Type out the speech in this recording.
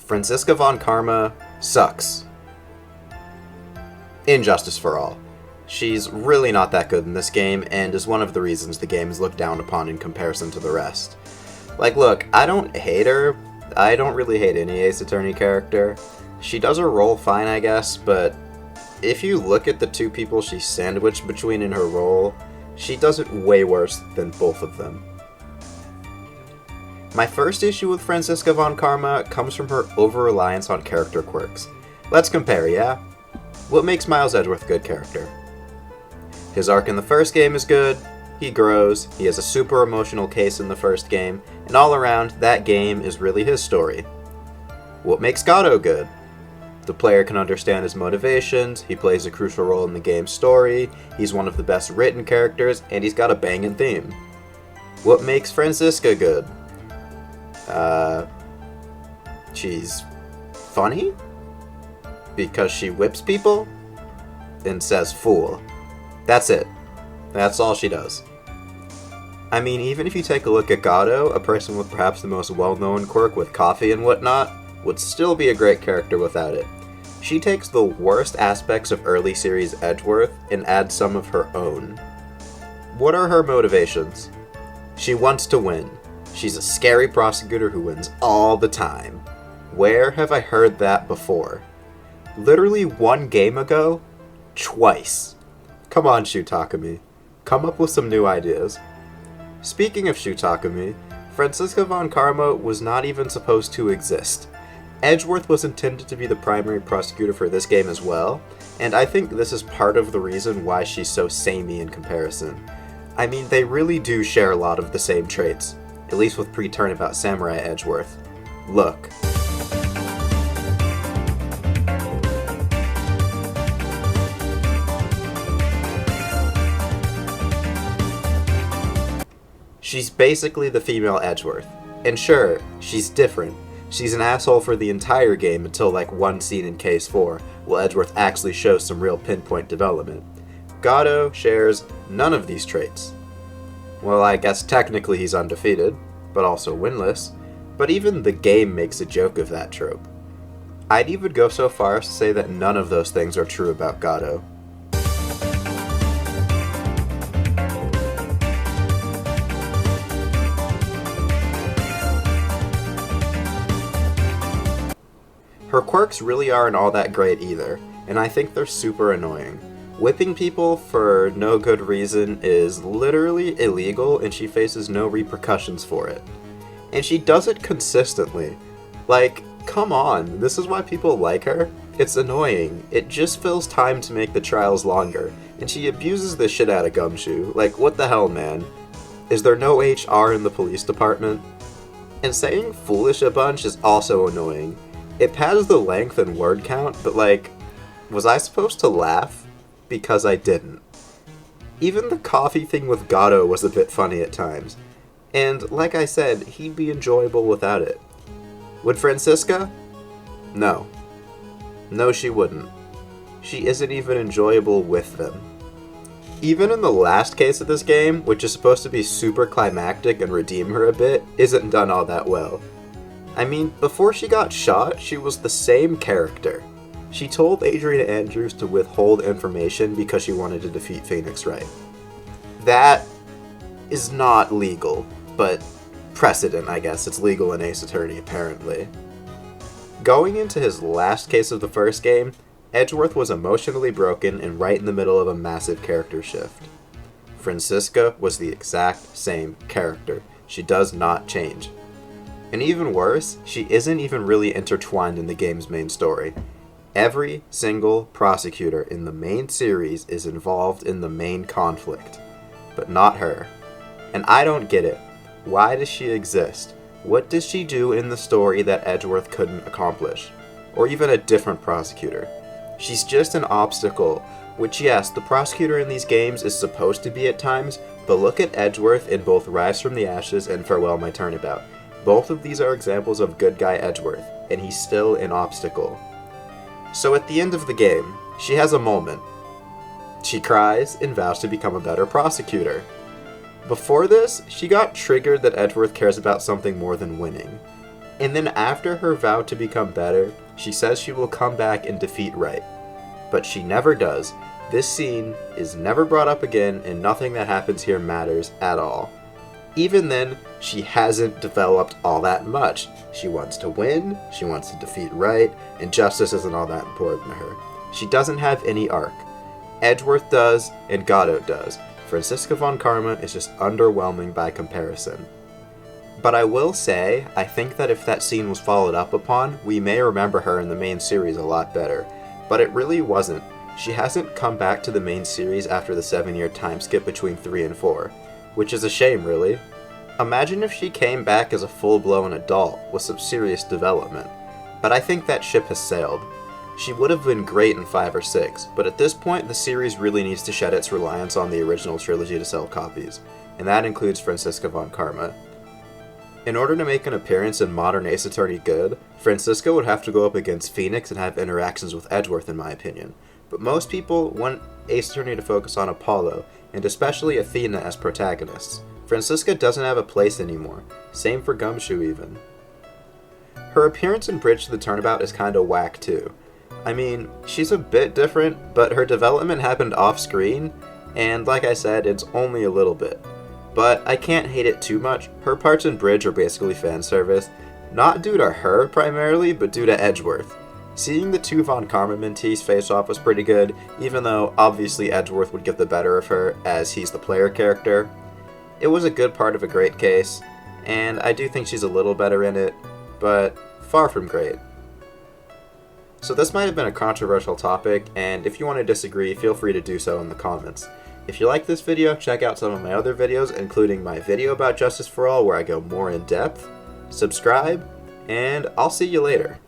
Franziska von Karma sucks. Injustice for all. She's really not that good in this game, and is one of the reasons the game is looked down upon in comparison to the rest. Like, look, I don't hate her. I don't really hate any Ace Attorney character. She does her role fine, I guess, but if you look at the two people she's sandwiched between in her role, she does it way worse than both of them. My first issue with Franziska von Karma comes from her over-reliance on character quirks. Let's compare, yeah? What makes Miles Edgeworth a good character? His arc in the first game is good, he grows, he has a super emotional case in the first game, and all around, that game is really his story. What makes Gato good? The player can understand his motivations, he plays a crucial role in the game's story, he's one of the best written characters, and he's got a banging theme. What makes Franziska good? She's funny? Because she whips people? And says fool. That's it. That's all she does. I mean, even if you take a look at Gato, a person with perhaps the most well-known quirk with coffee and whatnot, would still be a great character without it. She takes the worst aspects of early series Edgeworth and adds some of her own. What are her motivations? She wants to win. She's a scary prosecutor who wins all the time. Where have I heard that before? Literally one game ago? Twice. Come on, Shu Takumi. Come up with some new ideas. Speaking of Shu Takumi, Franziska von Karma was not even supposed to exist. Edgeworth was intended to be the primary prosecutor for this game as well, and I think this is part of the reason why she's so samey in comparison. I mean, they really do share a lot of the same traits, at least with pre-Turnabout Samurai Edgeworth. Look. She's basically the female Edgeworth. And sure, she's different. She's an asshole for the entire game until like one scene in Case 4, where Edgeworth actually shows some real pinpoint development. Gato shares none of these traits. Well, I guess technically he's undefeated, but also winless, but even the game makes a joke of that trope. I'd even go so far as to say that none of those things are true about Gato. Her quirks really aren't all that great either, and I think they're super annoying. Whipping people for no good reason is literally illegal, and she faces no repercussions for it. And she does it consistently. Like, come on, this is why people like her? It's annoying. It just fills time to make the trials longer, and she abuses the shit out of Gumshoe. Like, what the hell, man? Is there no HR in the police department? And saying foolish a bunch is also annoying. It pads the length and word count, but like, was I supposed to laugh? Because I didn't. Even the coffee thing with Gato was a bit funny at times. And like I said, he'd be enjoyable without it. Would Franziska? No. No, she wouldn't. She isn't even enjoyable with them. Even in the last case of this game, which is supposed to be super climactic and redeem her a bit, isn't done all that well. I mean, before she got shot, she was the same character. She told Adrian Andrews to withhold information because she wanted to defeat Phoenix Wright. That is not legal, but precedent, I guess. It's legal in Ace Attorney, apparently. Going into his last case of the first game, Edgeworth was emotionally broken and right in the middle of a massive character shift. Franziska was the exact same character. She does not change. And even worse, she isn't even really intertwined in the game's main story. Every single prosecutor in the main series is involved in the main conflict, but not her. And I don't get it. Why does she exist? What does she do in the story that Edgeworth couldn't accomplish? Or even a different prosecutor? She's just an obstacle, which yes, the prosecutor in these games is supposed to be at times, but look at Edgeworth in both Rise from the Ashes and Farewell My Turnabout. Both of these are examples of good guy Edgeworth, and he's still an obstacle. So at the end of the game, she has a moment. She cries and vows to become a better prosecutor. Before this, she got triggered that Edgeworth cares about something more than winning. And then after her vow to become better, she says she will come back and defeat Right. But she never does. This scene is never brought up again, and nothing that happens here matters at all. Even then, she hasn't developed all that much. She wants to win, she wants to defeat Right, and justice isn't all that important to her. She doesn't have any arc. Edgeworth does, and Gatto does. Franziska von Karma is just underwhelming by comparison. But I will say, I think that if that scene was followed up upon, we may remember her in the main series a lot better. But it really wasn't. She hasn't come back to the main series after the 7-year time skip between 3 and 4, which is a shame, really. Imagine if she came back as a full-blown adult with some serious development. But I think that ship has sailed. She would have been great in 5 or 6, but at this point the series really needs to shed its reliance on the original trilogy to sell copies, and that includes Franziska von Karma. In order to make an appearance in modern Ace Attorney good, Franziska would have to go up against Phoenix and have interactions with Edgeworth in my opinion, but most people want Ace Attorney to focus on Apollo, and especially Athena as protagonists. Franziska doesn't have a place anymore, same for Gumshoe even. Her appearance in Bridge to the Turnabout is kinda whack too. I mean, she's a bit different, but her development happened off-screen, and like I said, it's only a little bit. But I can't hate it too much. Her parts in Bridge are basically fan service, not due to her primarily, but due to Edgeworth. Seeing the two Von Karma mentees face off was pretty good, even though obviously Edgeworth would get the better of her as he's the player character. It was a good part of a great case, and I do think she's a little better in it, but far from great. So this might have been a controversial topic, and if you want to disagree, feel free to do so in the comments. If you like this video, check out some of my other videos, including my video about Justice for All, where I go more in depth. Subscribe, and I'll see you later.